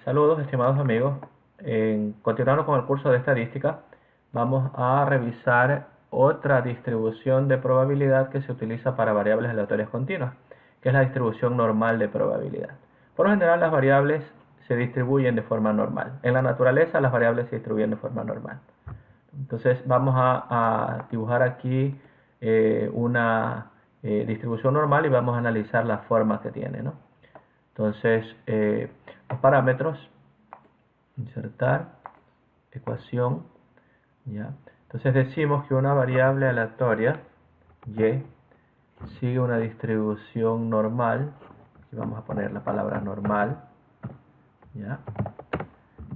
Saludos, estimados amigos. Continuando con el curso de estadística, vamos a revisar otra distribución de probabilidad que se utiliza para variables aleatorias continuas, que es la distribución normal de probabilidad. Por lo general, las variables se distribuyen de forma normal. En la naturaleza, las variables se distribuyen de forma normal. Entonces, vamos a dibujar aquí una distribución normal y vamos a analizar las formas que tiene, ¿no? Entonces, los parámetros, insertar, ecuación, ¿ya? Entonces decimos que una variable aleatoria, y, sigue una distribución normal, y vamos a poner la palabra normal, ¿ya?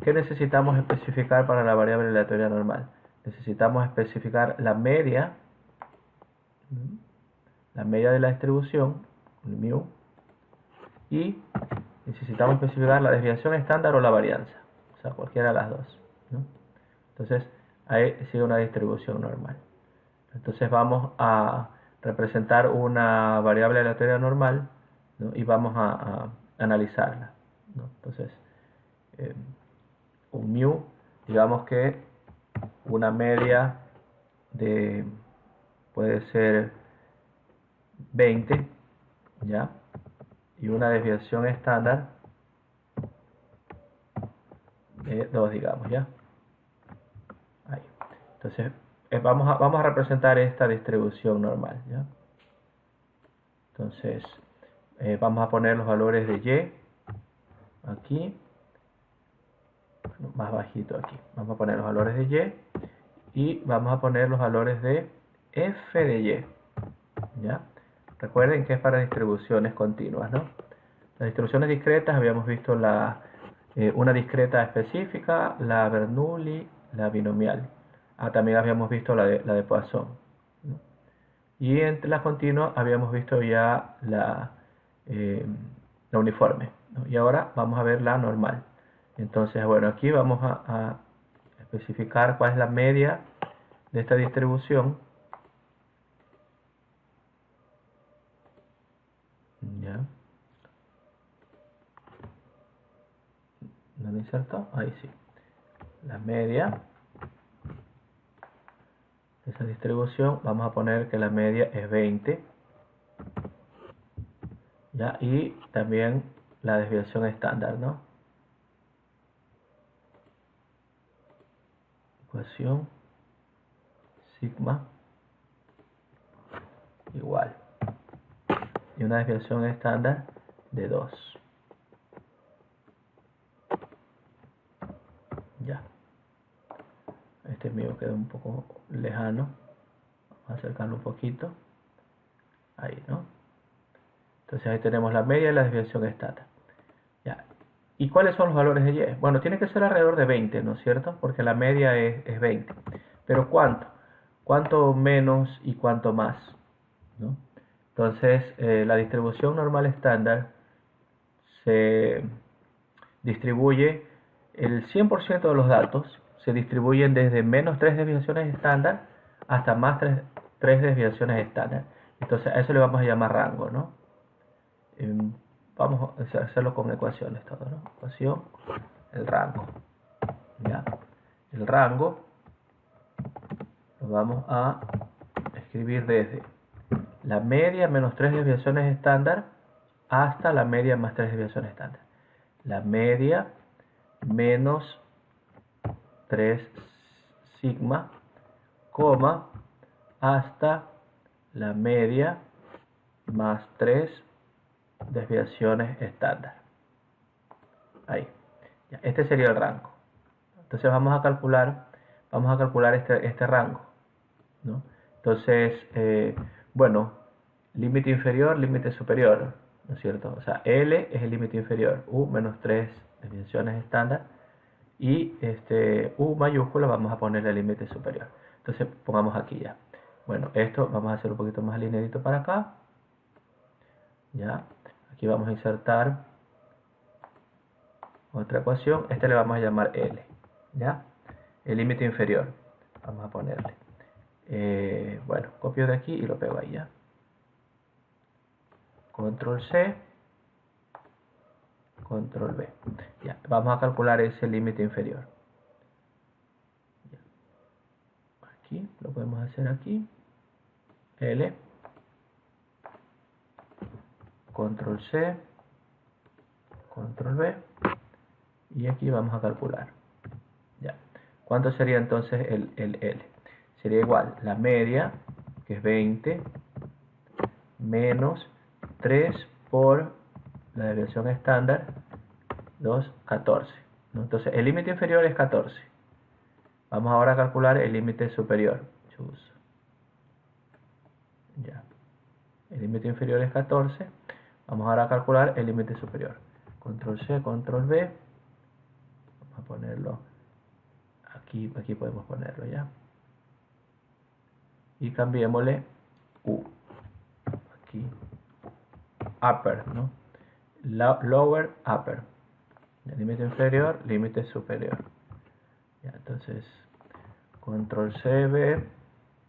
¿Qué necesitamos especificar para la variable aleatoria normal? Necesitamos especificar la media de la distribución, el mu, y necesitamos especificar la desviación estándar o la varianza, o sea, cualquiera de las dos, ¿no? Entonces, ahí sigue una distribución normal. Entonces vamos a representar una variable aleatoria normal, ¿no? Y vamos a analizarla, ¿no? Entonces, eh, un mu, digamos que una media de, puede ser 20, ¿ya? Y una desviación estándar de 2, digamos, ¿ya? Ahí. Entonces, vamos a representar esta distribución normal, ¿ya? Entonces, vamos a poner los valores de y aquí, bueno, más bajito aquí. Vamos a poner los valores de y vamos a poner los valores de f de y, ¿ya? Recuerden que es para distribuciones continuas, ¿no? Las distribuciones discretas habíamos visto una discreta específica, la Bernoulli, la binomial. También habíamos visto la de Poisson, ¿no? Y entre las continuas habíamos visto ya la uniforme, ¿no? Y ahora vamos a ver la normal. Entonces, bueno, aquí vamos a especificar cuál es la media de esta distribución. ¿Ya? ¿No lo inserto? Ahí sí. La media de esa distribución, vamos a poner que la media es 20. ¿Ya? Y también la desviación estándar, ¿no? Ecuación sigma igual. Y una desviación estándar de 2. Ya. Este mío queda un poco lejano. Vamos a acercarlo un poquito. Ahí, ¿no? Entonces ahí tenemos la media y la desviación estándar. Ya. ¿Y cuáles son los valores de y? Bueno, tiene que ser alrededor de 20, ¿no es cierto? Porque la media es 20. Pero ¿cuánto? ¿Cuánto menos y cuánto más? ¿No? Entonces, la distribución normal estándar se distribuye, el 100% de los datos se distribuyen desde menos 3 desviaciones estándar hasta más 3 desviaciones estándar. Entonces, a eso le vamos a llamar rango, ¿no? Vamos a hacerlo con ecuaciones todo, ¿no? Ecuación, el rango, ¿ya? El rango lo vamos a escribir desde la media menos 3 desviaciones estándar hasta la media más 3 desviaciones estándar. La media menos 3 sigma, coma, hasta la media más 3 desviaciones estándar. Ahí. Este sería el rango. Entonces vamos a calcular este rango, ¿no? Entonces, bueno, límite inferior, límite superior, ¿no es cierto? O sea, L es el límite inferior, U menos 3 desviaciones estándar, y U mayúscula vamos a ponerle el límite superior. Entonces pongamos aquí ya. Bueno, esto vamos a hacer un poquito más alineadito para acá. Ya, aquí vamos a insertar otra ecuación. Le vamos a llamar L. Ya, el límite inferior. Vamos a ponerle. Bueno, copio de aquí y lo pego ahí ya. Control C, control V. Ya, vamos a calcular ese límite inferior. Ya. Aquí, lo podemos hacer aquí. L, control C, control V, y aquí vamos a calcular. Ya. ¿Cuánto sería entonces el L? Sería igual la media, que es 20, menos 3 por la desviación estándar, 2, 14. ¿No? Entonces el límite inferior es 14. Vamos ahora a calcular el límite superior. Ya. El límite inferior es 14. Vamos ahora a calcular el límite superior. Control C, control V. Vamos a ponerlo aquí, aquí podemos ponerlo ya. Y cambiémosle U. Aquí. Upper, ¿no? Lower, upper. El límite inferior, límite superior. Ya, entonces, control C, V.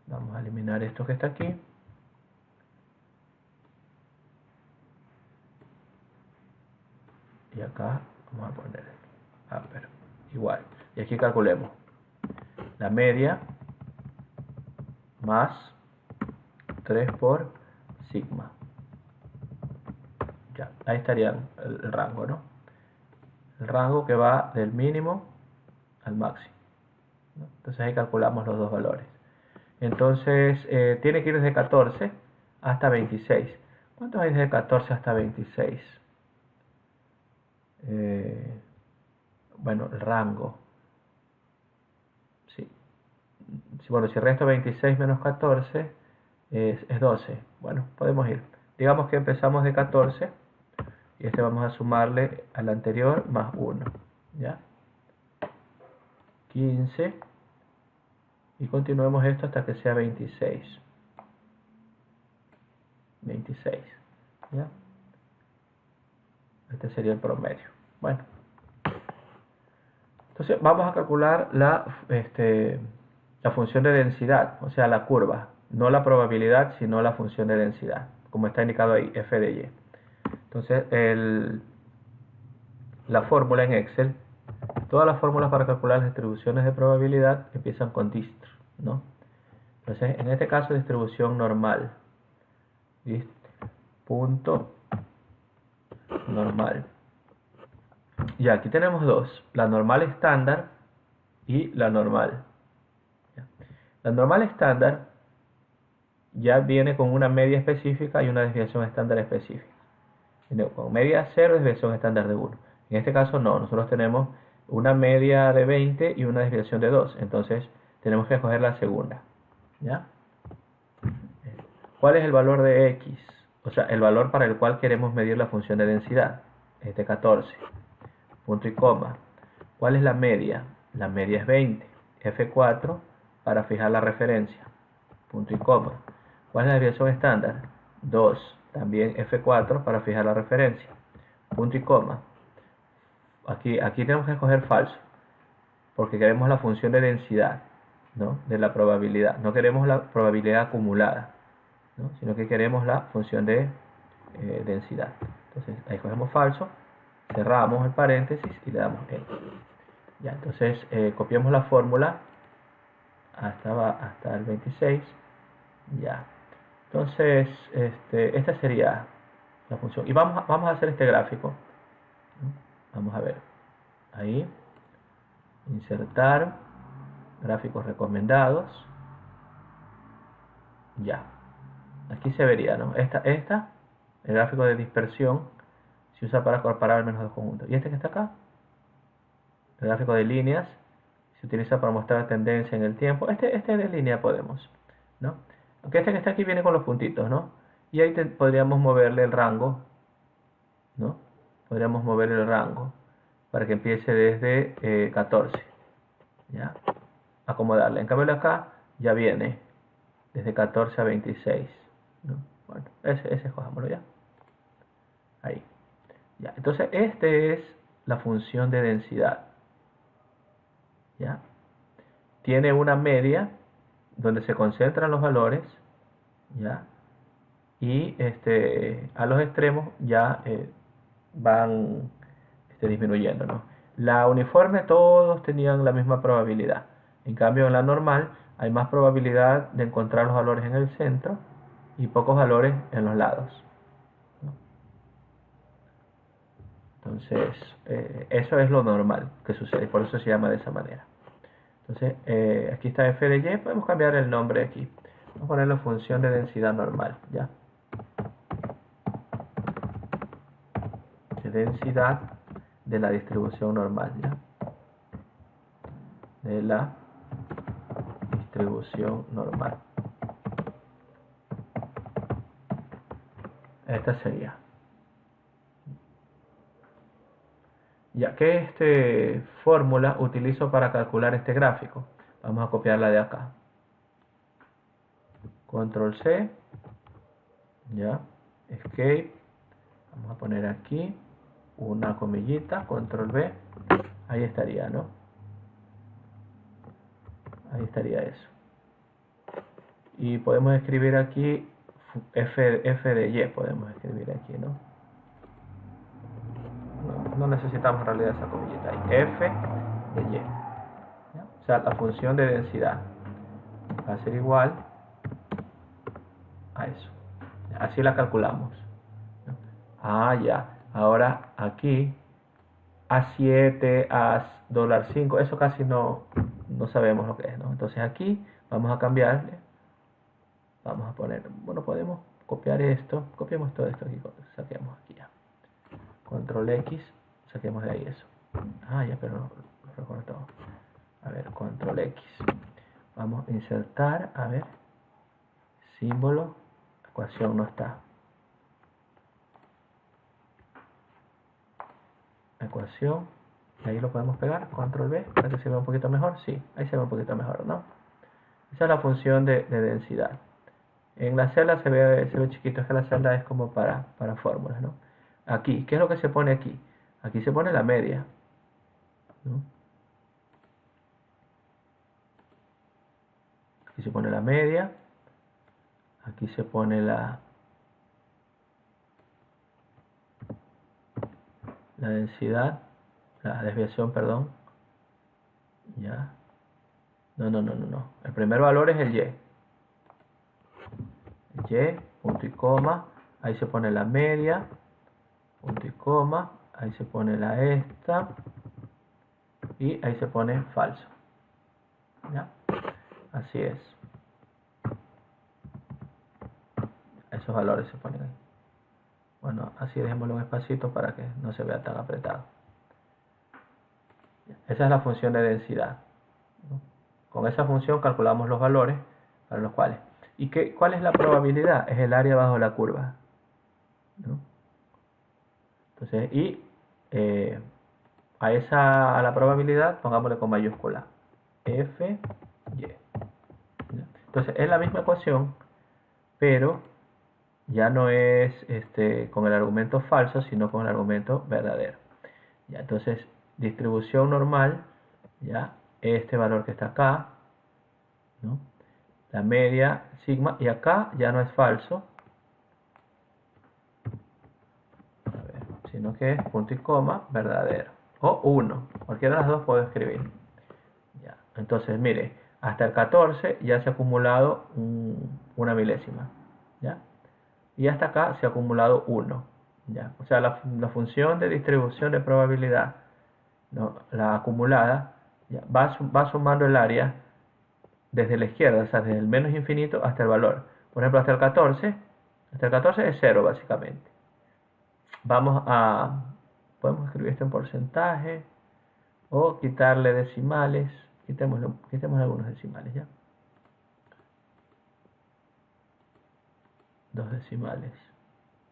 Vamos a eliminar esto que está aquí. Y acá vamos a poner upper. Igual. Y aquí calculemos la media más 3 por sigma. Ya, ahí estarían el rango, ¿no? El rango que va del mínimo al máximo, ¿no? Entonces ahí calculamos los dos valores. Entonces tiene que ir desde 14 hasta 26. ¿Cuántos hay desde 14 hasta 26? Bueno, el rango. Sí. Bueno, si resto 26 menos 14 es 12. Bueno, podemos ir. Digamos que empezamos de 14 y este vamos a sumarle al anterior más 1. ¿Ya? 15. Y continuemos esto hasta que sea 26. 26. ¿Ya? Este sería el promedio. Bueno. Entonces vamos a calcular la función de densidad, o sea, la curva. No la probabilidad, sino la función de densidad, como está indicado ahí, f de y. Entonces, la fórmula en Excel, todas las fórmulas para calcular las distribuciones de probabilidad empiezan con dist, ¿no? Entonces, en este caso, distribución normal. Dist, punto normal. Y aquí tenemos dos, la normal estándar y la normal. La normal estándar ya viene con una media específica y una desviación estándar específica. Con media 0, desviación estándar de 1. En este caso no, nosotros tenemos una media de 20 y una desviación de 2. Entonces tenemos que escoger la segunda. ¿Ya? ¿Cuál es el valor de x? O sea, el valor para el cual queremos medir la función de densidad. 14. Punto y coma. ¿Cuál es la media? La media es 20. F4 para fijar la referencia. Punto y coma. ¿Cuál es la desviación estándar? 2. También F4 para fijar la referencia. Punto y coma. Aquí tenemos que escoger falso, porque queremos la función de densidad, ¿no? De la probabilidad. No queremos la probabilidad acumulada, ¿no? Sino que queremos la función de densidad. Entonces ahí escogemos falso, cerramos el paréntesis y le damos Enter. Ya, entonces copiamos la fórmula hasta el 26. Ya. Entonces, esta sería la función. Y vamos a hacer este gráfico. Vamos a ver. Ahí. Insertar. Gráficos recomendados. Ya. Aquí se vería, ¿no? El gráfico de dispersión, se usa para comparar al menos dos conjuntos. Y este que está acá, el gráfico de líneas, se utiliza para mostrar tendencia en el tiempo. Este de línea podemos, ¿no? Aunque este que está aquí viene con los puntitos, ¿no? Y ahí podríamos moverle el rango, ¿no? Podríamos moverle el rango para que empiece desde 14, ¿ya? Acomodarle. En cambio acá ya viene desde 14 a 26, ¿no? Bueno, ese escojámoslo ya. Ahí. Ya. Entonces, este es la función de densidad, ¿ya? Tiene una media donde se concentran los valores, ¿ya? Y a los extremos ya van disminuyendo, ¿no? La uniforme todos tenían la misma probabilidad. En cambio, en la normal hay más probabilidad de encontrar los valores en el centro y pocos valores en los lados, ¿no? Entonces, eso es lo normal que sucede, por eso se llama de esa manera. Entonces, aquí está f de y, podemos cambiar el nombre aquí. Vamos a ponerle función de densidad normal, ¿ya? De densidad de la distribución normal, ¿ya? De la distribución normal. Esta sería. Ya que fórmula utilizo para calcular este gráfico, vamos a copiarla de acá. Control C, ya, Escape, vamos a poner aquí una comillita, Control V, ahí estaría, ¿no? Ahí estaría eso. Y podemos escribir aquí f de y, podemos escribir aquí, ¿no? No necesitamos en realidad esa comillita ahí, f de y, ¿ya? O sea, la función de densidad va a ser igual a eso. Así la calculamos. Ah, ya. Ahora aquí A7, $5, eso casi no sabemos lo que es, ¿no? Entonces aquí vamos a cambiarle. Vamos a poner, bueno, podemos copiar esto. Copiamos todo esto aquí, saquemos aquí ya. Control X, saquemos de ahí eso. Ah, ya, pero no lo recortó. A ver, Control X. Vamos a insertar, a ver, símbolo, ecuación no está. Ecuación, y ahí lo podemos pegar, Control V, para que se vea un poquito mejor. Sí, ahí se ve un poquito mejor, ¿no? Esa es la función de densidad. En la celda se ve chiquito, es que la celda es como para fórmulas, ¿no? Aquí, ¿qué es lo que se pone aquí? Aquí se pone la media, ¿no? Aquí se pone la media, aquí se pone la densidad, la desviación, perdón. Ya. No. El primer valor es el y. Y, punto y coma, ahí se pone la media, punto y coma, ahí se pone la esta, y ahí se pone falso. ¿Ya? Así es. Esos valores se ponen ahí. Bueno, así dejémoslo un espacito para que no se vea tan apretado. Esa es la función de densidad, ¿no? Con esa función calculamos los valores para los cuales. ¿Y cuál es la probabilidad? Es el área bajo la curva, ¿no? Entonces, y a la probabilidad pongámosle con mayúscula f, y. Entonces, es la misma ecuación, pero ya no es con el argumento falso, sino con el argumento verdadero. Ya, entonces, distribución normal, ya, este valor que está acá, ¿no? La media, sigma, y acá ya no es falso, a ver, sino que es punto y coma, verdadero, o 1, cualquiera de las dos puedo escribir. Ya, entonces, mire, hasta el 14 ya se ha acumulado una milésima, ¿ya? Y hasta acá se ha acumulado 1, ¿ya? O sea, la función de distribución de probabilidad, ¿no? La acumulada, ya, va sumando el área desde la izquierda, o sea, desde el menos infinito hasta el valor. Por ejemplo, hasta el 14 es 0 básicamente. Podemos escribir esto en porcentaje o quitarle decimales. Quitemos algunos decimales, ¿ya? 2 decimales.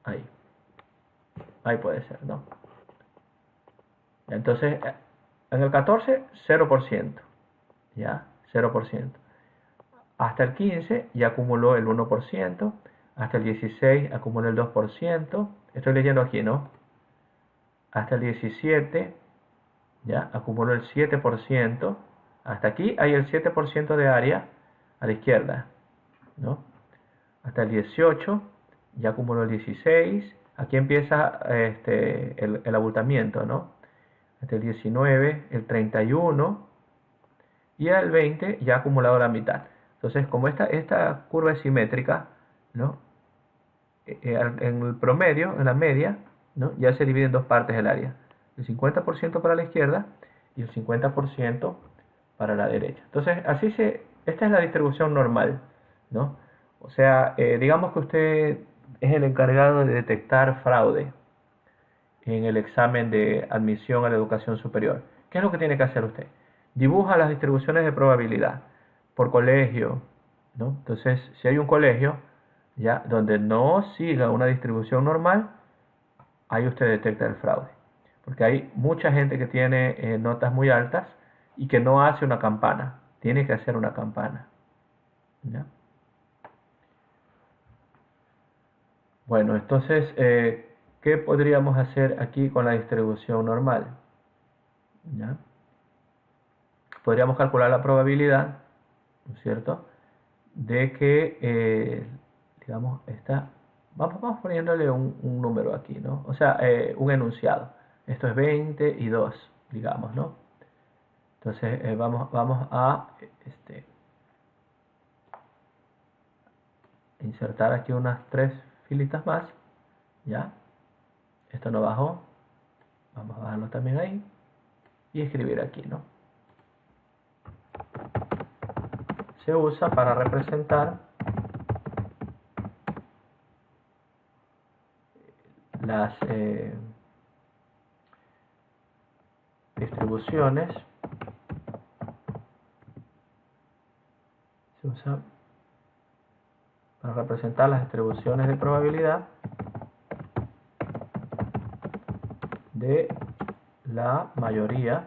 Ahí puede ser, ¿no? Entonces, en el 14, 0%. ¿Ya? 0%. Hasta el 15 ya acumuló el 1%. Hasta el 16 acumuló el 2%. Estoy leyendo aquí, ¿no? Hasta el 17 ya acumuló el 7%. Hasta aquí hay el 7% de área a la izquierda, ¿no? Hasta el 18 ya acumuló el 16. Aquí empieza el abultamiento, ¿no? hasta el 19, el 31 y el 20 ya ha acumulado la mitad. Entonces, como esta curva es simétrica, ¿no? En el promedio, en la media, ¿no? Ya se divide en dos partes el área. El 50% para la izquierda y el 50% para la derecha. Entonces, esta es la distribución normal, ¿no? O sea, digamos que usted es el encargado de detectar fraude en el examen de admisión a la educación superior. ¿Qué es lo que tiene que hacer usted? Dibuja las distribuciones de probabilidad por colegio, ¿no? Entonces, si hay un colegio ya donde no siga una distribución normal, ahí usted detecta el fraude. Porque hay mucha gente que tiene notas muy altas y que no hace una campana. Tiene que hacer una campana. ¿Ya? Bueno, entonces, ¿qué podríamos hacer aquí con la distribución normal? ¿Ya? Podríamos calcular la probabilidad, ¿no es cierto?, de que, digamos, vamos poniéndole un número aquí, ¿no? O sea, un enunciado. Esto es 20 y 2, digamos, ¿no? Entonces, vamos a insertar aquí unas 3 filitas más, ¿ya? Esto no bajó, vamos a bajarlo también ahí y escribir aquí, ¿no? Se usa para representar las distribuciones, se usa para representar las distribuciones de probabilidad de la mayoría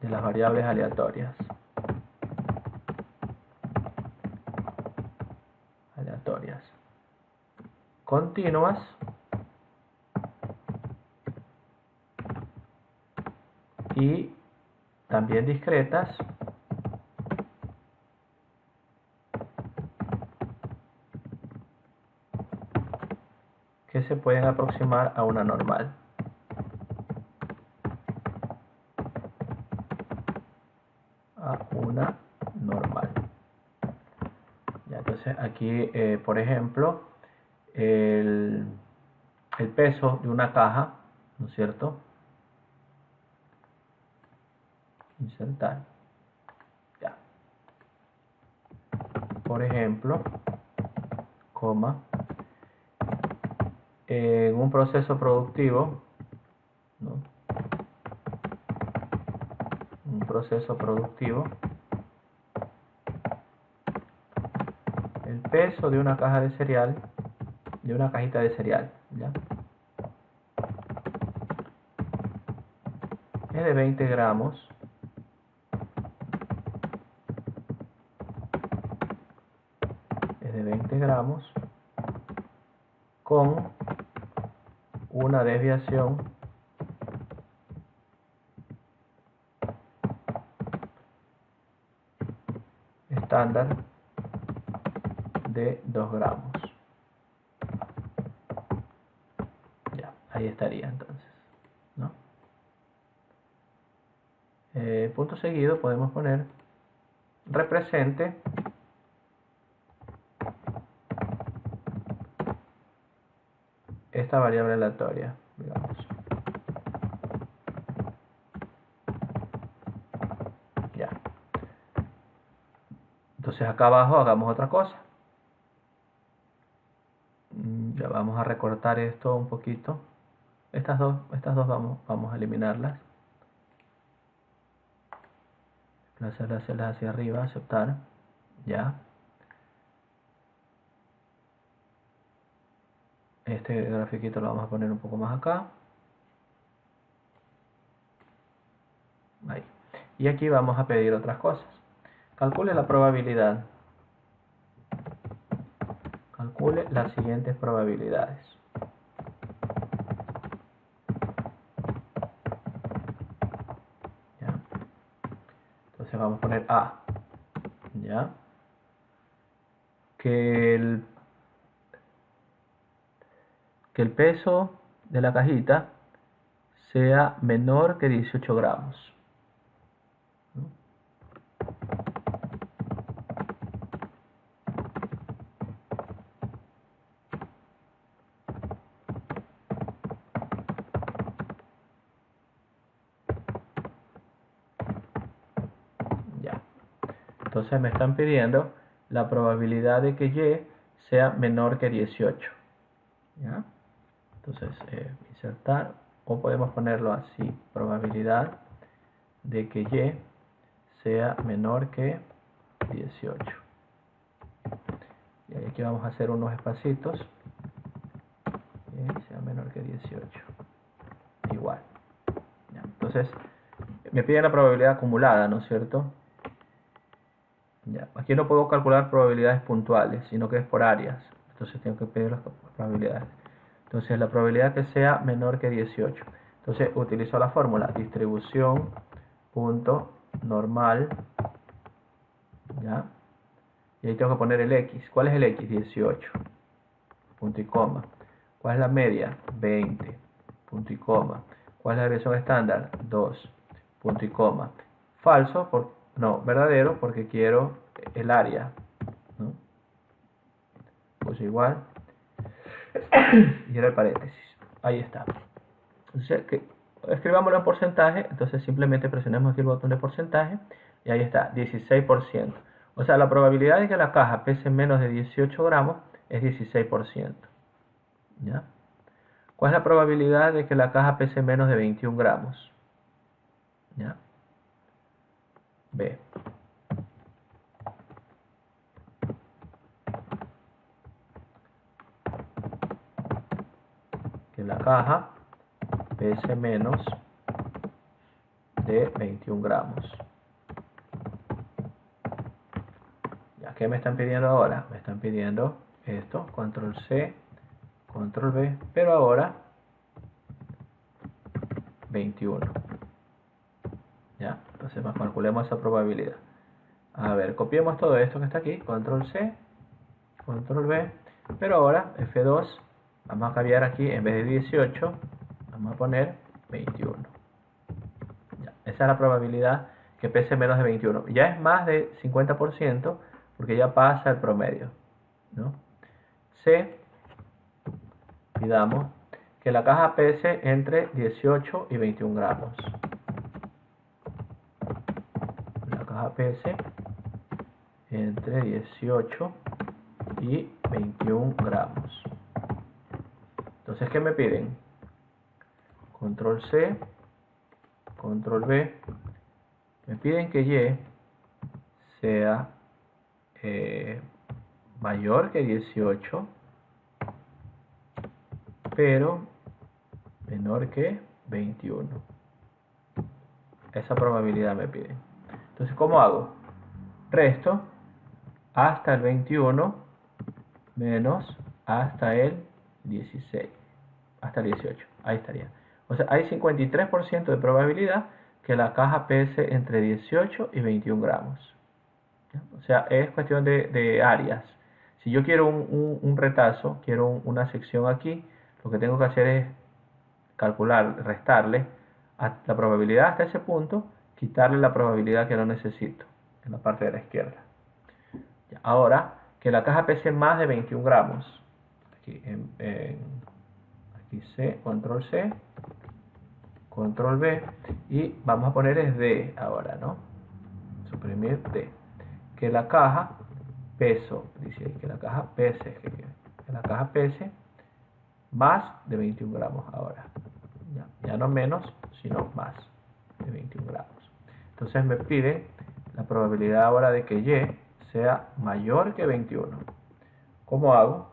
de las variables aleatorias. Continuas y también discretas que se pueden aproximar a una normal. Ya, entonces aquí, por ejemplo, el peso de una caja, ¿no es cierto? Insertar. Ya. Por ejemplo, coma, en un proceso productivo, ¿no? Un proceso productivo, el peso de una caja de cereal, de una cajita de cereal, ¿ya?, es de 20 gramos. Es de 20 gramos con una desviación estándar de 2 gramos. Ya, ahí estaría entonces, ¿no? Punto seguido podemos poner represente esta variable aleatoria, digamos. Ya. Entonces acá abajo hagamos otra cosa. Ya vamos a recortar esto un poquito. Estas dos vamos a eliminarlas. Desplazarlas hacia arriba, aceptar. Ya. Este grafiquito lo vamos a poner un poco más acá. Ahí. Y aquí vamos a pedir otras cosas. Calcule la probabilidad. Calcule las siguientes probabilidades. ¿Ya? Entonces vamos a poner A. ¿Ya? Que el peso de la cajita sea menor que 18 gramos. ¿No? Ya. Entonces me están pidiendo la probabilidad de que Y sea menor que 18. ¿Ya? Entonces, insertar, o podemos ponerlo así, probabilidad de que Y sea menor que 18. Y aquí vamos a hacer unos espacitos. Y sea menor que 18. Igual. ¿Ya? Entonces, me piden la probabilidad acumulada, ¿no es cierto? Ya. Aquí no puedo calcular probabilidades puntuales, sino que es por áreas. Entonces tengo que pedir las probabilidades. Entonces la probabilidad que sea menor que 18. Entonces utilizo la fórmula distribución punto normal. ¿Ya? Y ahí tengo que poner el X. ¿Cuál es el X? 18. Punto y coma. ¿Cuál es la media? 20. Punto y coma. ¿Cuál es la desviación estándar? 2. Punto y coma. Falso, no, verdadero, porque quiero el área, ¿no? Pues igual. Y era el paréntesis. Ahí está. Entonces, escribámoslo en porcentaje. Entonces simplemente presionemos aquí el botón de porcentaje. Y ahí está, 16%. O sea, la probabilidad de que la caja pese menos de 18 gramos es 16%. ¿Ya? ¿Cuál es la probabilidad de que la caja pese menos de 21 gramos? ¿Ya? B. Que la caja pese menos de 21 gramos. ¿Ya? ¿Qué me están pidiendo ahora? Me están pidiendo esto, control C, control V, pero ahora 21. ¿Ya? Entonces calculemos esa probabilidad. A ver, copiemos todo esto que está aquí, control C, control V, pero ahora F2, vamos a cambiar aquí, en vez de 18, vamos a poner 21. Ya, esa es la probabilidad que pese menos de 21. Ya es más de 50% porque ya pasa el promedio, ¿no? C, pidamos que la caja pese entre 18 y 21 gramos. La caja pese entre 18 y 21 gramos. Entonces, ¿qué me piden? Control C, control V. Me piden que Y sea mayor que 18, pero menor que 21. Esa probabilidad me piden. Entonces, ¿cómo hago? Resto hasta el 21 menos hasta el 16. Hasta el 18. Ahí estaría. O sea, hay 53% de probabilidad que la caja pese entre 18 y 21 gramos. ¿Ya? O sea, es cuestión de áreas. Si yo quiero un retazo, quiero una sección aquí, lo que tengo que hacer es calcular, restarle a la probabilidad hasta ese punto, quitarle la probabilidad que no necesito en la parte de la izquierda. Ya, ahora, que la caja pese más de 21 gramos. Aquí, aquí C, control V, y vamos a poner es D ahora, ¿no? Suprimir D. Que la caja dice que la caja pese, que la caja pese más de 21 gramos ahora. Ya no menos, sino más de 21 gramos. Entonces me pide la probabilidad ahora de que Y sea mayor que 21. ¿Cómo hago?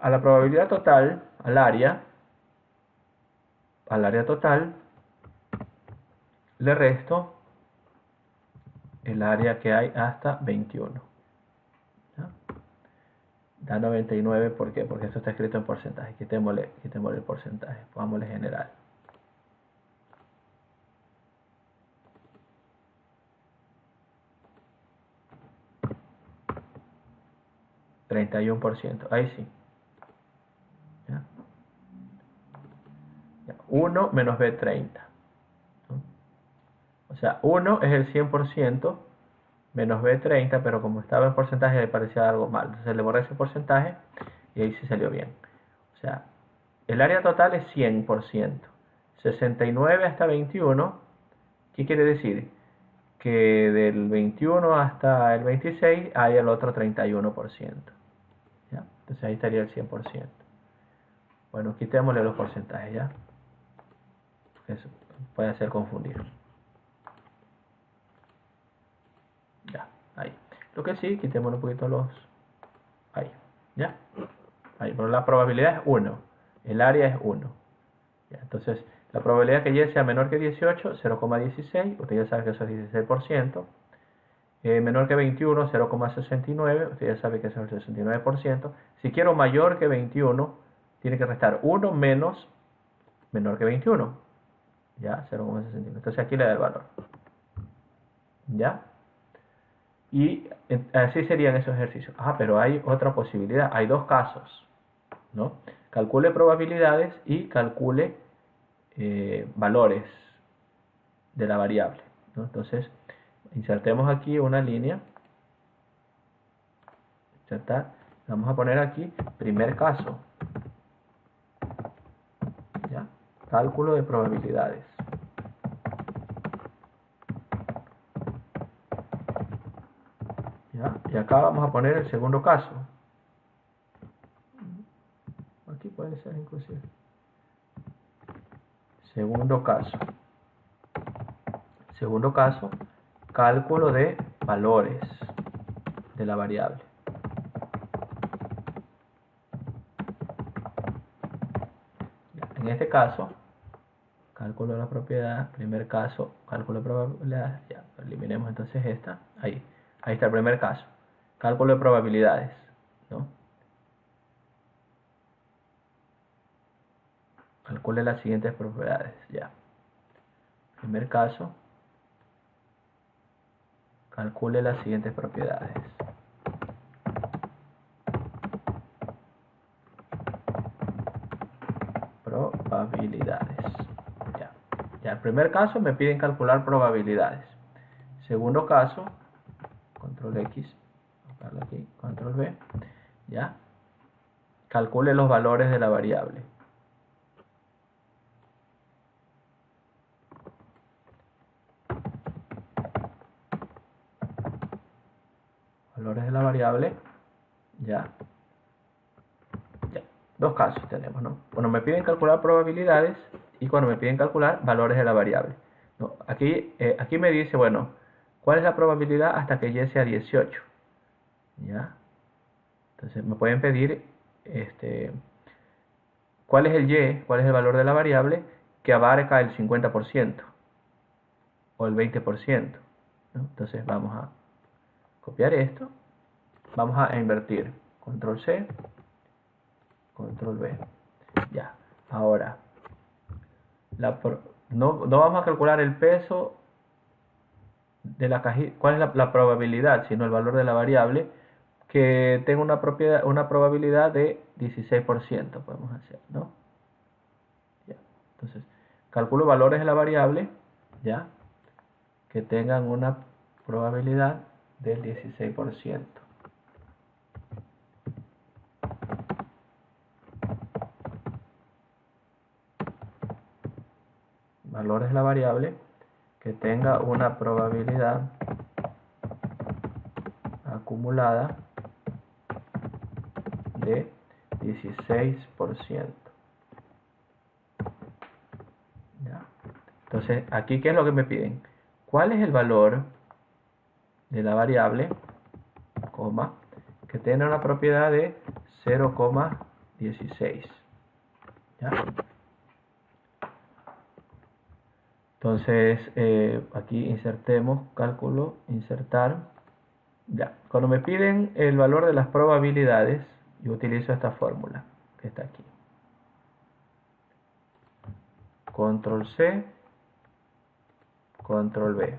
A la probabilidad total, al área total, le resto el área que hay hasta 21. ¿Ya? Da 99, ¿por qué? Porque esto está escrito en porcentaje. Quitémosle el porcentaje, pongámosle general. 31%, ahí sí. 1 menos B30. ¿no? O sea, 1 es el 100% menos B30, pero como estaba en porcentaje le parecía algo mal. Entonces le borré ese porcentaje y ahí sí salió bien. O sea, el área total es 100%. 69 hasta 21, ¿qué quiere decir? Que del 21 hasta el 26 hay el otro 31%. ¿ya? Entonces ahí estaría el 100%. Bueno, quitémosle los porcentajes, ¿ya? Eso puede hacer confundir. Ya, ahí. Lo que sí, quitémosle un poquito los... Ahí, ¿ya? Ahí, pero la probabilidad es 1. El área es 1. ¿ya? Entonces, la probabilidad que Y sea menor que 18, 0,16. Usted ya sabe que eso es 16%. Menor que 21, 0,69. Usted ya sabe que eso es el 69%. Si quiero mayor que 21, tiene que restar 1 menos menor que 21. ¿Ya? 0,69. Entonces aquí le da el valor. ¿Ya? Y así serían esos ejercicios. Pero hay otra posibilidad. Hay dos casos. ¿no? Calcule probabilidades y calcule valores de la variable. ¿no? Entonces, insertemos aquí una línea. Insertar. Vamos a poner aquí primer caso. ¿ya? Cálculo de probabilidades. ¿ya? Y acá vamos a poner el segundo caso. Aquí puede ser inclusive. Segundo caso. Segundo caso, cálculo de valores de la variable. En este caso, cálculo de la propiedad, primer caso, cálculo de probabilidades, ya, eliminemos entonces esta, ahí está el primer caso, cálculo de probabilidades, ¿no? Calcule las siguientes propiedades, ya. Primer caso, calcule las siguientes propiedades. Probabilidades. Ya, el primer caso me piden calcular probabilidades. Segundo caso, control X, aquí, control V, ya. Calcule los valores de la variable. Valores de la variable, ya. Dos casos tenemos, ¿no? Cuando me piden calcular probabilidades y cuando me piden calcular valores de la variable. ¿no? Aquí me dice, bueno, ¿cuál es la probabilidad hasta que Y sea 18? ¿Ya? Entonces me pueden pedir, ¿cuál es el Y? ¿Cuál es el valor de la variable que abarca el 50% o el 20%? ¿no? Entonces vamos a copiar esto, vamos a invertir, control C, control V. Ya, ahora, no vamos a calcular el peso de la cajita, cuál es la probabilidad, sino el valor de la variable, que tenga una probabilidad de 16%, podemos hacer, ¿no? Ya. Entonces, calculo valores de la variable, ya, que tengan una probabilidad del 16%. Valores de la variable que tenga una probabilidad acumulada de 16%. ¿Ya? Entonces, aquí, ¿qué es lo que me piden? ¿Cuál es el valor de la variable, coma, que tiene una propiedad de 0,16? ¿Ya? Entonces, aquí insertemos, cálculo, insertar. Ya, cuando me piden el valor de las probabilidades, yo utilizo esta fórmula que está aquí. Control C, control V.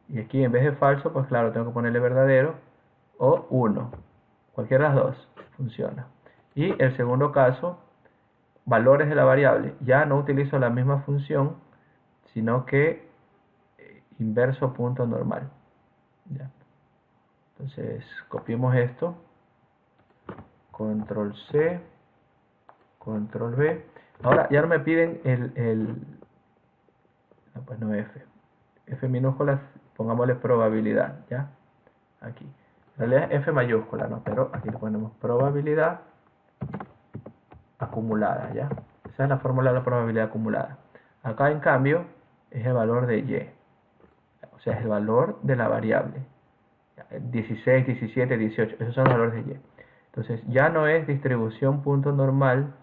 Y aquí en vez de falso, pues claro, tengo que ponerle verdadero o 1. Cualquiera de las dos funciona. Y el segundo caso, valores de la variable, ya no utilizo la misma función, sino que inverso punto normal. ¿Ya? Entonces copiemos esto, control C, control V. Ahora ya no me piden no, pues no F minúsculas, pongámosle probabilidad, ¿ya? Aquí. En realidad es F mayúscula, ¿no? Pero aquí le ponemos probabilidad acumulada, ¿ya? Esa es la fórmula de la probabilidad acumulada. Acá, en cambio, es el valor de Y. O sea, es el valor de la variable. 16, 17, 18. Esos son los valores de Y. Entonces, ya no es distribución punto normal,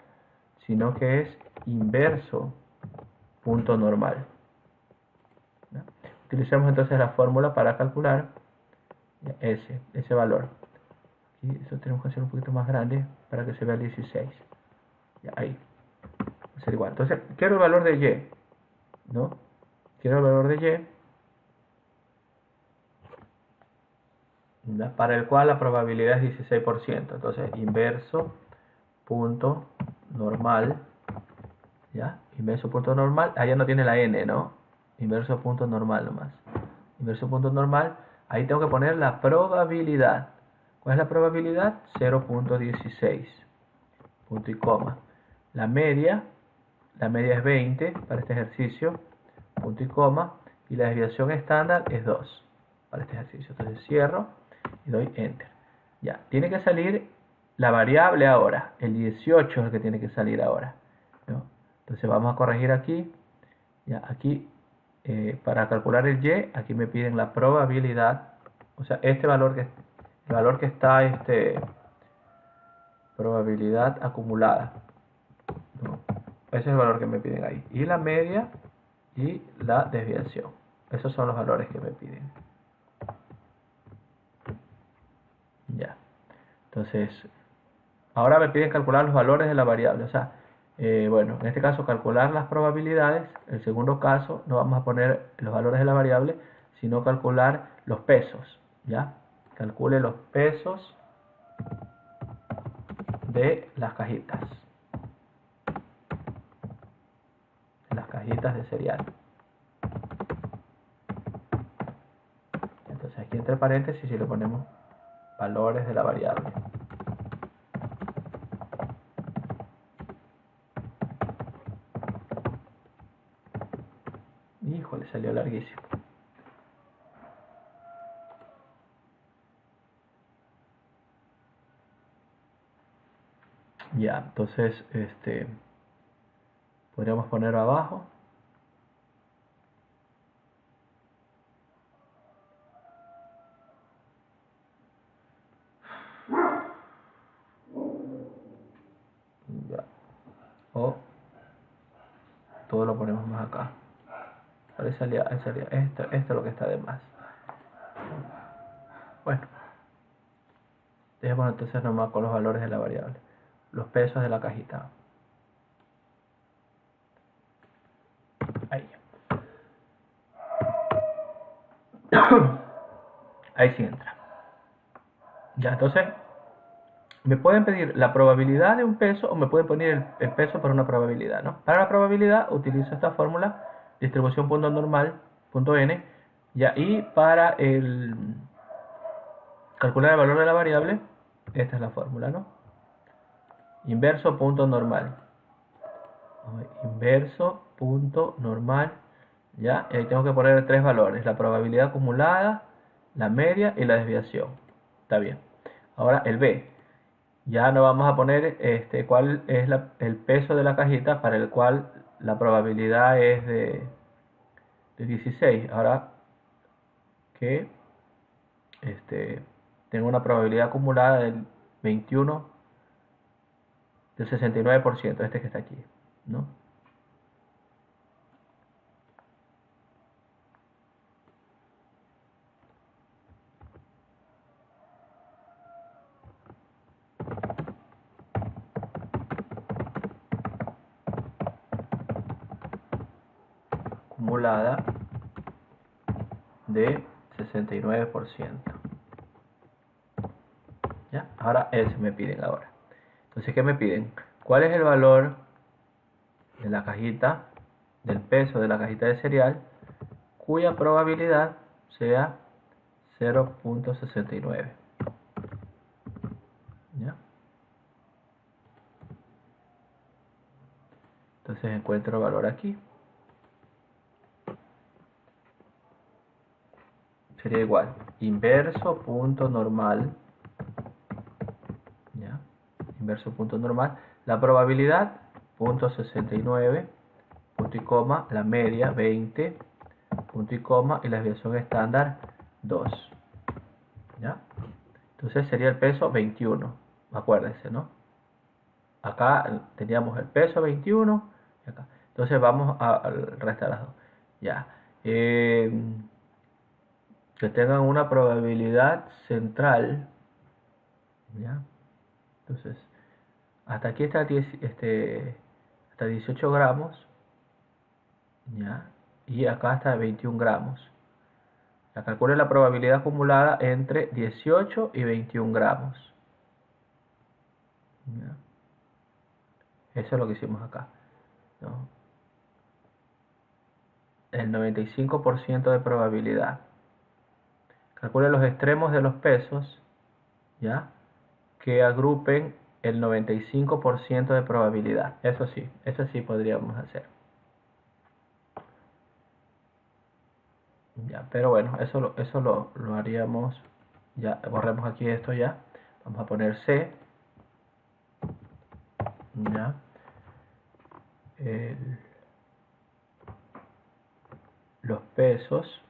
sino que es inverso punto normal. ¿Ya? Utilizamos entonces la fórmula para calcular ese valor. Y eso tenemos que hacer un poquito más grande para que se vea el 16. Ya, ahí. Va a ser igual. Entonces, quiero el valor de Y, ¿no? Quiero el valor de Y, ¿ya? Para el cual la probabilidad es 16%. Entonces, inverso punto normal, ¿ya? Inverso punto normal, allá no tiene la n, ¿no? Inverso punto normal nomás. Inverso punto normal, ahí tengo que poner la probabilidad. ¿Cuál es la probabilidad? 0.16, punto y coma. La media es 20 para este ejercicio, punto y coma, y la desviación estándar es 2 para este ejercicio. Entonces cierro y doy enter. Ya, tiene que salir la variable ahora, el 18 es el que tiene que salir ahora, ¿no? Entonces vamos a corregir aquí, ya, aquí para calcular el Y, aquí me piden la probabilidad, o sea, el valor que está, probabilidad acumulada, ¿no? Ese es el valor que me piden ahí, y la media y la desviación. Esos son los valores que me piden. Ya. Entonces, ahora me piden calcular los valores de la variable. O sea, bueno, en este caso calcular las probabilidades. El segundo caso no vamos a poner los valores de la variable, sino calcular los pesos. ¿Ya? Calcule los pesos de las cajitas. De las cajitas de cereal. Entonces aquí entre paréntesis si le ponemos valores de la variable. Híjole, salió larguísimo. Ya, entonces, podríamos poner abajo. Ya. O todo lo ponemos más acá. Ahora sería esto es lo que está de más. Bueno, dejemos entonces nomás con los valores de la variable. Los pesos de la cajita. Ahí. Ahí sí entra. Ya, entonces, me pueden pedir la probabilidad de un peso o me pueden poner el peso para una probabilidad, ¿no? Para la probabilidad utilizo esta fórmula, distribución punto normal, punto n, ya, y para calcular el valor de la variable, esta es la fórmula, ¿no? Inverso punto normal. Inverso punto normal, ya, y ahí tengo que poner tres valores, la probabilidad acumulada, la media y la desviación. Está bien. Ahora el B. Ya no vamos a poner cuál es el peso de la cajita para el cual la probabilidad es de 16. Ahora que tengo una probabilidad acumulada del 21, del 69%, que está aquí, ¿no? Acumulada de 69%. ¿Ya? Ahora ese me piden ahora. Entonces, ¿qué me piden? ¿Cuál es el valor de la cajita, del peso de la cajita de cereal, cuya probabilidad sea 0.69. ¿Ya? Entonces encuentro el valor aquí. Sería igual, inverso punto normal, ¿ya? Inverso punto normal, la probabilidad, 0.69, punto y coma, la media, 20, punto y coma, y la desviación estándar, 2. ¿Ya? Entonces sería el peso 21, acuérdense, ¿no? Acá teníamos el peso 21, y acá. Entonces vamos a restar las dos. Ya. Que tengan una probabilidad central, ¿ya? Entonces, hasta aquí está hasta 18 gramos, ¿ya? Y acá hasta 21 gramos. La calcule la probabilidad acumulada entre 18 y 21 gramos. ¿Ya? Eso es lo que hicimos acá, ¿no? El 95% de probabilidad. Calcule los extremos de los pesos, ¿ya? Que agrupen el 95% de probabilidad. Eso sí podríamos hacer. Ya, pero bueno, eso lo haríamos. Ya, borremos aquí esto ya. Vamos a poner C. Ya. Los pesos,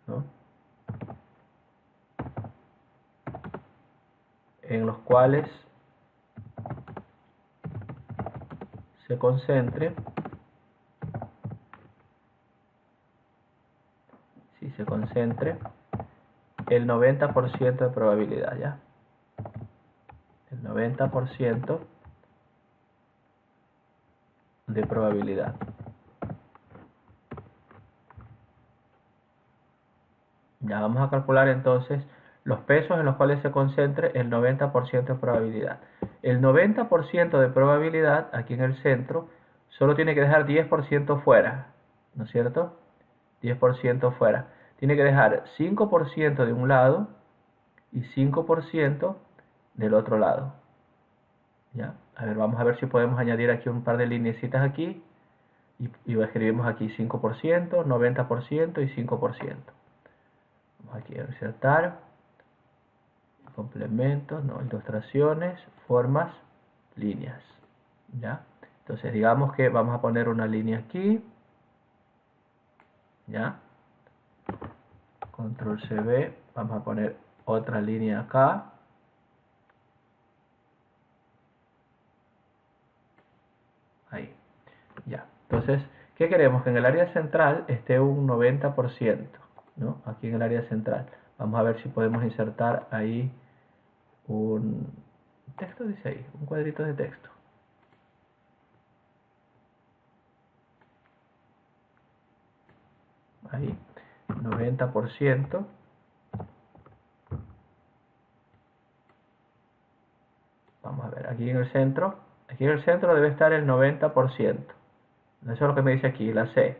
¿no? En los cuales se concentre, si se concentre, el 90% de probabilidad, ¿ya? El 90% de probabilidad. Ya vamos a calcular entonces los pesos en los cuales se concentre el 90% de probabilidad. El 90% de probabilidad, aquí en el centro, solo tiene que dejar 10% fuera, ¿no es cierto? 10% fuera. Tiene que dejar 5% de un lado y 5% del otro lado. ¿Ya? A ver, vamos a ver si podemos añadir aquí un par de lineecitas aquí. Y escribimos aquí 5%, 90% y 5%. Vamos aquí a insertar. Complementos, no, ilustraciones, formas, líneas. ¿Ya? Entonces digamos que vamos a poner una línea aquí. ¿Ya? Control CV, vamos a poner otra línea acá. Ahí. Ya. Entonces, ¿qué queremos? Que en el área central esté un 90%, ¿no? Aquí en el área central. Vamos a ver si podemos insertar ahí un texto, dice ahí, un cuadrito de texto. Ahí, 90%. Vamos a ver, aquí en el centro. Aquí en el centro debe estar el 90%. Eso es lo que me dice aquí, la C.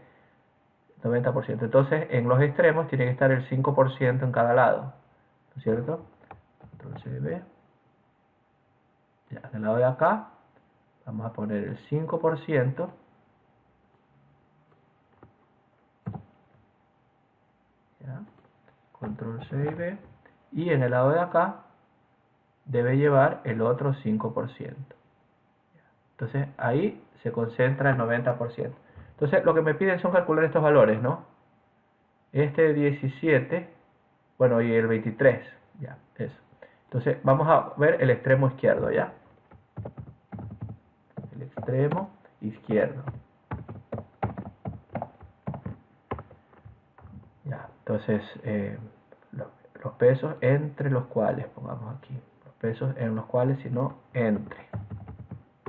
90%. Entonces, en los extremos tiene que estar el 5% en cada lado. ¿No es cierto? Control C, V. Ya, en el lado de acá, vamos a poner el 5%. Ya. Control C y V. Y en el lado de acá, debe llevar el otro 5%. Entonces, ahí se concentra el 90%. Entonces, lo que me piden son calcular estos valores, ¿no? Este 17, bueno, y el 23, ya, eso. Entonces, vamos a ver el extremo izquierdo, ¿ya? El extremo izquierdo. Ya, entonces, los pesos entre los cuales, pongamos aquí, los pesos en los cuales, sino entre.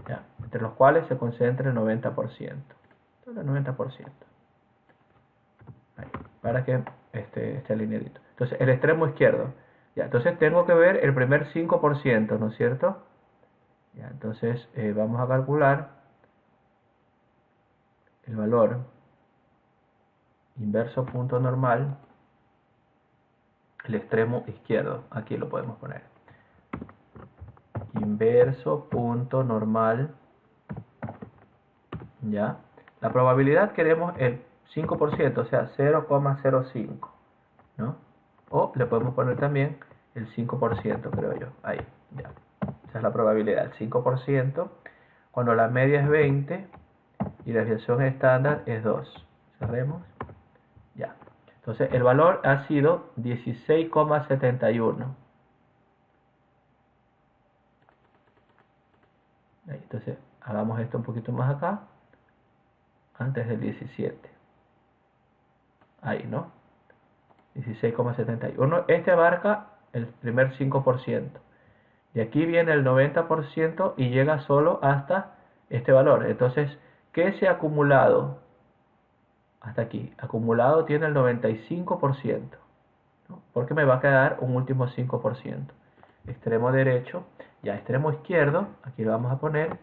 Ya, entre los cuales se concentra el 90%. El 90%. Ahí, para que esté alineadito. Entonces, el extremo izquierdo. Ya, entonces tengo que ver el primer 5%, ¿no es cierto? Ya, entonces vamos a calcular el valor inverso punto normal, el extremo izquierdo. Aquí lo podemos poner. Inverso punto normal. Ya. La probabilidad queremos el 5%, o sea, 0,05, ¿no? O le podemos poner también el 5%, creo yo. Ahí, ya. Esa es la probabilidad, el 5%, cuando la media es 20 y la desviación estándar es 2. Cerremos. Ya. Entonces, el valor ha sido 16,71. Entonces, hagamos esto un poquito más acá, antes del 17. Ahí, ¿no? 16,71. Este abarca el primer 5%. De aquí viene el 90% y llega solo hasta este valor. Entonces, ¿qué se ha acumulado? Hasta aquí. Acumulado tiene el 95%. ¿No? Porque me va a quedar un último 5%. Extremo derecho. Ya extremo izquierdo, aquí le vamos a poner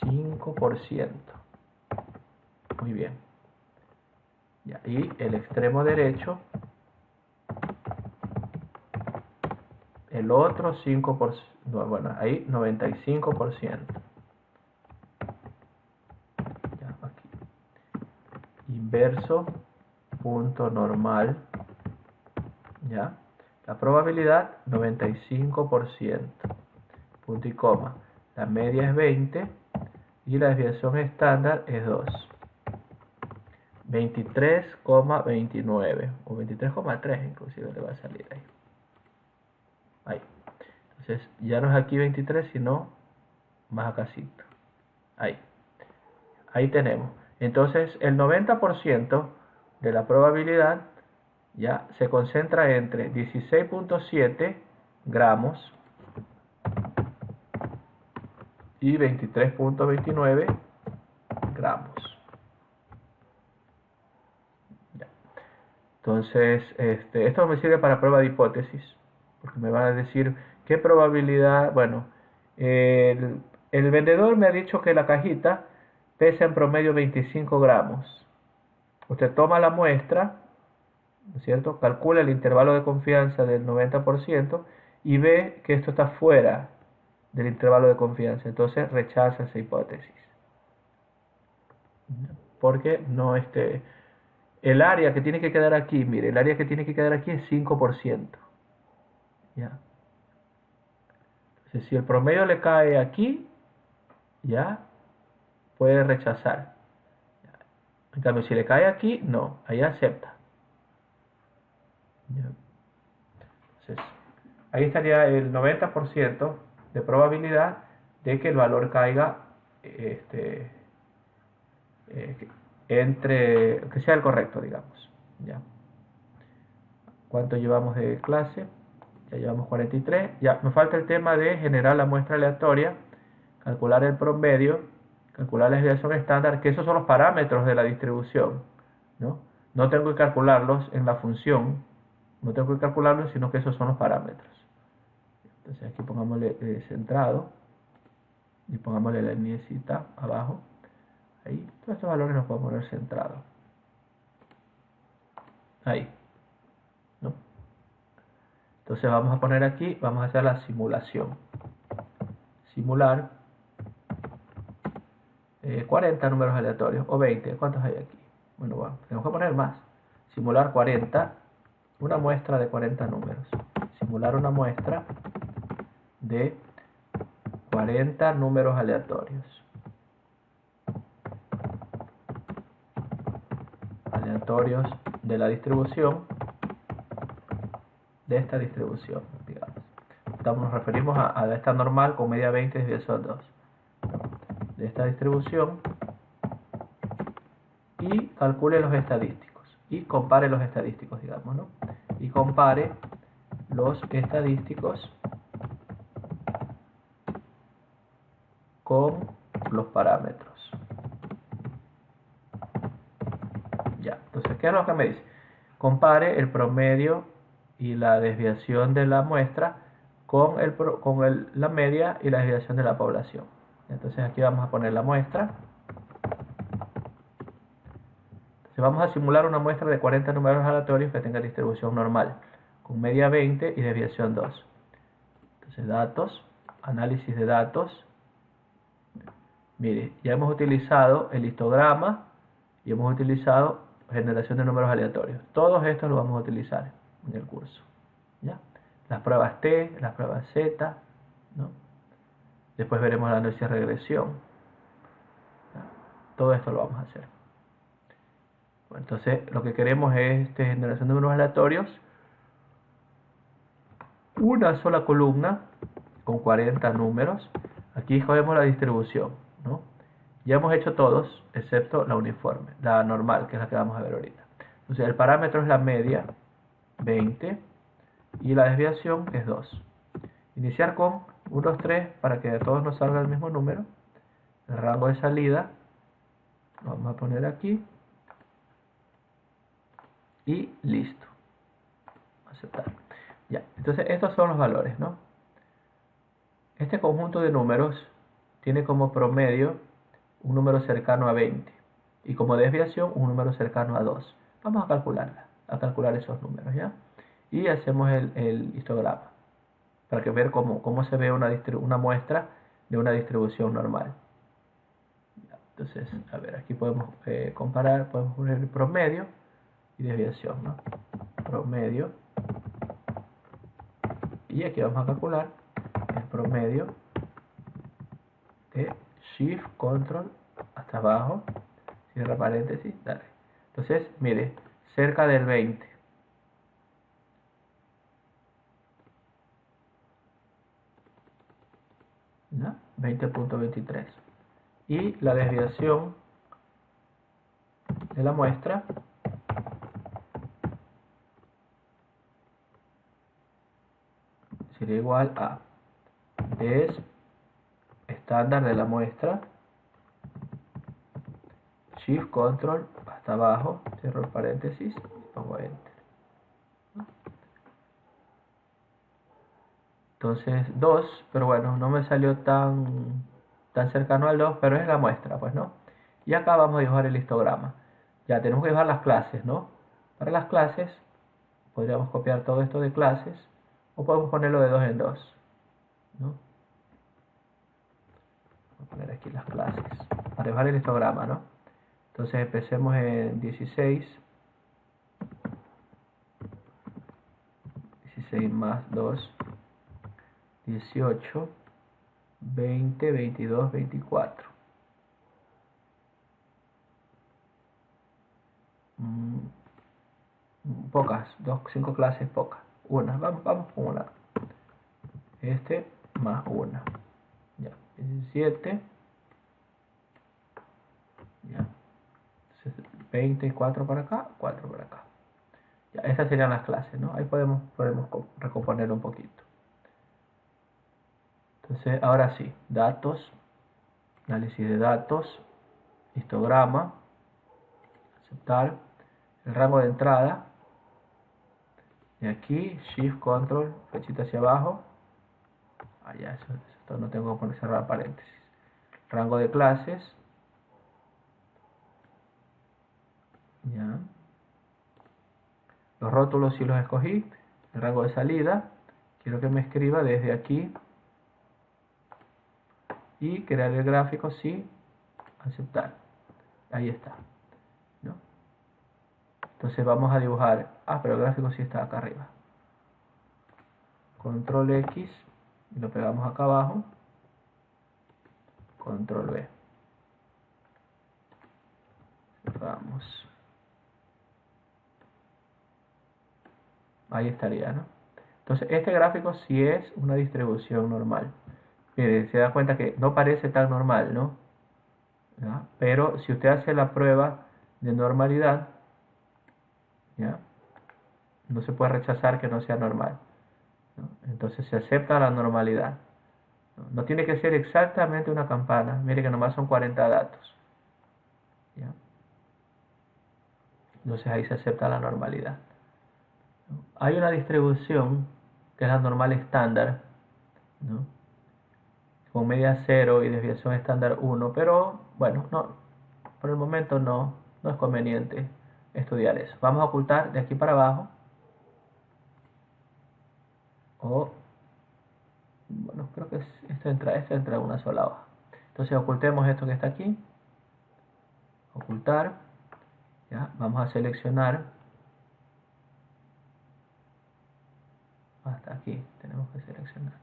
5%. Muy bien. Ya, y el extremo derecho, el otro 5%, bueno, ahí 95%. Ya, aquí. Inverso, punto normal, ya. La probabilidad, 95%. Punto y coma. La media es 20 y la desviación estándar es 2. 23,29 o 23,3 inclusive le va a salir ahí. Ahí. Entonces ya no es aquí 23, sino más acácito. Ahí. Ahí tenemos. Entonces el 90% de la probabilidad ya se concentra entre 16,7 gramos y 23,29 gramos. Ya. Entonces, esto me sirve para prueba de hipótesis, porque me van a decir qué probabilidad, bueno, el vendedor me ha dicho que la cajita pesa en promedio 25 gramos. Usted toma la muestra, ¿no es cierto? Calcula el intervalo de confianza del 90% y ve que esto está fuera del intervalo de confianza. Entonces rechaza esa hipótesis. Porque no el área que tiene que quedar aquí, mire, el área que tiene que quedar aquí es 5%. ¿Ya? Entonces, si el promedio le cae aquí, ya puede rechazar. En cambio, si le cae aquí, no, ahí acepta. ¿Ya? Entonces, ahí estaría el 90% de probabilidad de que el valor caiga que sea el correcto, digamos. ¿Ya? ¿Cuánto llevamos de clase? Ya llevamos 43. Ya, me falta el tema de generar la muestra aleatoria, calcular el promedio, calcular la desviación estándar, que esos son los parámetros de la distribución, ¿no? No tengo que calcularlos en la función, no tengo que calcularlos, sino que esos son los parámetros. Entonces aquí pongámosle centrado y pongámosle la lineecita abajo. Ahí, todos estos valores los podemos poner centrados. Ahí, ¿no? Entonces vamos a poner aquí, vamos a hacer la simulación. Simular 40 números aleatorios, o 20, ¿cuántos hay aquí? Bueno, tenemos que poner más. Simular 40, una muestra de 40 números. Simular una muestra de 40 números aleatorios. Aleatorios de la distribución, de esta distribución, digamos. Nos referimos a esta normal con media 20 y desviación 2. De esta distribución, y calcule los estadísticos y compare los estadísticos, digamos, ¿no? Y compare los estadísticos con los parámetros. Ya, entonces, ¿qué es lo que me dice? Compare el promedio y la desviación de la muestra con, la media y la desviación de la población. Entonces aquí vamos a poner la muestra. Entonces vamos a simular una muestra de 40 números aleatorios que tenga distribución normal, con media 20 y desviación 2. Entonces datos, análisis de datos. Mire, ya hemos utilizado el histograma y hemos utilizado generación de números aleatorios. Todos estos los vamos a utilizar en el curso. ¿Ya? Las pruebas T, las pruebas Z, ¿no? Después veremos el análisis de regresión. ¿Ya? Todo esto lo vamos a hacer. Bueno, entonces lo que queremos es generación de números aleatorios, una sola columna con 40 números. Aquí escogemos la distribución, ¿no? Ya hemos hecho todos, excepto la uniforme, la normal, que es la que vamos a ver ahorita. Entonces el parámetro es la media, 20, y la desviación es 2. Iniciar con 1, 2, 3 para que a todos nos salga el mismo número. El rango de salida lo vamos a poner aquí. Y listo. Aceptar. Ya, entonces estos son los valores, ¿no? Este conjunto de números tiene como promedio un número cercano a 20 y como desviación un número cercano a 2. Vamos a calcular esos números, ¿ya? Y hacemos el histograma para que ver cómo se ve una muestra de una distribución normal. Entonces, a ver, aquí podemos comparar, podemos poner el promedio y desviación, ¿no? Promedio. Y aquí vamos a calcular el promedio de Shift, Control, hasta abajo, cierra paréntesis, dale. Entonces, mire, cerca del 20. ¿No? 20.23. Y la desviación de la muestra sería igual a es estándar de la muestra, Shift Control hasta abajo, cierro el paréntesis y pongo Enter. Entonces 2, pero bueno, no me salió tan cercano al 2, pero es la muestra, pues, ¿no? Y acá vamos a dibujar el histograma. Ya tenemos que dibujar las clases, ¿no? Para las clases podríamos copiar todo esto de clases o podemos ponerlo de 2 en 2, ¿no? Voy a poner aquí las clases para dibujar el histograma, ¿no? Entonces empecemos en 16 más 2, 18, 20, 22, 24. Pocas, 5 clases pocas. Una, vamos con una. Más una. Ya, 17. Ya. 20 y 4 para acá, 4 para acá. Ya, estas serían las clases, ¿no? Ahí podemos recomponer un poquito. Entonces, ahora sí, datos, análisis de datos, histograma, aceptar, el rango de entrada, y aquí, Shift, Control, flechita hacia abajo, ya, esto no tengo que poner cerrar paréntesis, rango de clases, ya, los rótulos sí los escogí, el rango de salida, quiero que me escriba desde aquí, y crear el gráfico, sí, aceptar, ahí está, ¿no? Entonces vamos a dibujar, pero el gráfico sí está acá arriba, control X, y lo pegamos acá abajo, control V, vamos, ahí estaría, ¿no? Entonces este gráfico sí es una distribución normal. Mire, se da cuenta que no parece tan normal, ¿no? ¿Ya? Pero si usted hace la prueba de normalidad, ¿ya? No se puede rechazar que no sea normal, ¿no? Entonces se acepta la normalidad. No tiene que ser exactamente una campana. Mire que nomás son 40 datos, ¿ya? Entonces ahí se acepta la normalidad. Hay una distribución que es la normal estándar, ¿no? Con media 0 y desviación estándar 1, pero bueno, no, por el momento no es conveniente estudiar eso. Vamos a ocultar de aquí para abajo, o bueno, creo que esto entra en una sola hoja. Entonces ocultemos esto que está aquí, ocultar, ya, vamos a seleccionar, hasta aquí tenemos que seleccionar,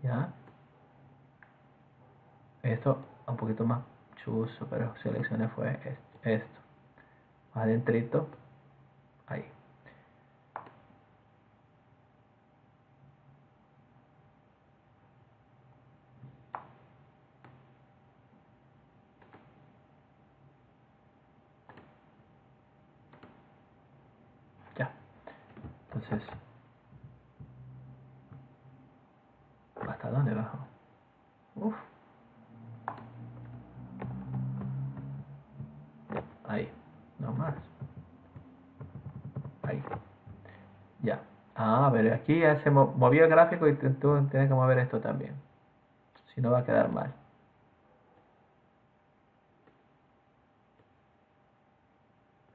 ya, esto un poquito más chuzo, pero seleccioné fue esto, más adentrito, ahí. Ya, entonces, ¿hasta dónde bajo? Uf. Ahí, no más. Ahí, ya. Ah, a ver, aquí ya se movió el gráfico y tú tienes que mover esto también. Si no va a quedar mal.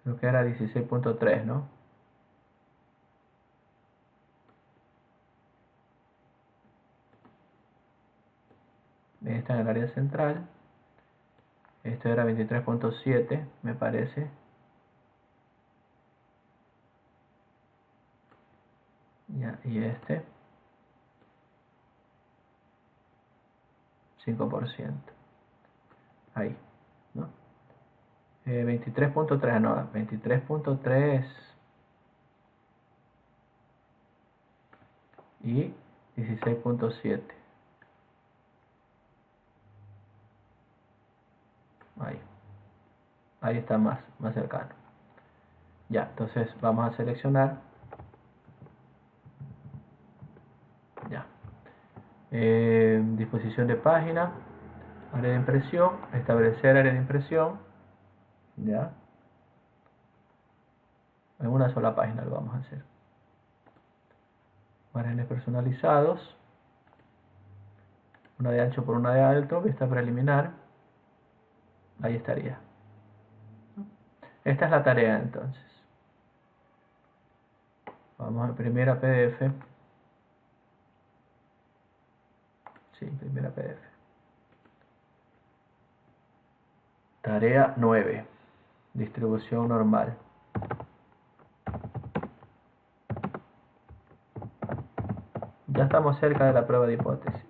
Creo que era 16.3, ¿no? Está en el área central. Esto era 23.7, me parece. Ya, y este 5%. Ahí, ¿no? 23.3, no, 23.3 y 16.7. Ahí. Ahí está más cercano. Ya, entonces vamos a seleccionar. Ya. Disposición de página, área de impresión, establecer área de impresión. Ya. En una sola página lo vamos a hacer. Márgenes personalizados. Una de ancho por una de alto, vista preliminar. Ahí estaría. Esta es la tarea entonces. Vamos a imprimir a PDF. Sí, imprimir a PDF. Tarea 9. Distribución normal. Ya estamos cerca de la prueba de hipótesis.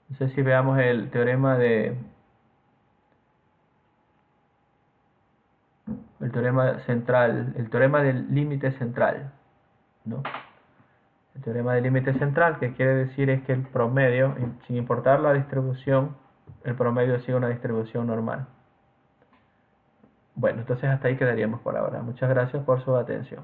No sé si veamos el teorema de... El teorema central, el teorema del límite central, ¿no? El teorema del límite central, que quiere decir es que el promedio, sin importar la distribución, el promedio sigue una distribución normal. Bueno, entonces hasta ahí quedaríamos por ahora. Muchas gracias por su atención.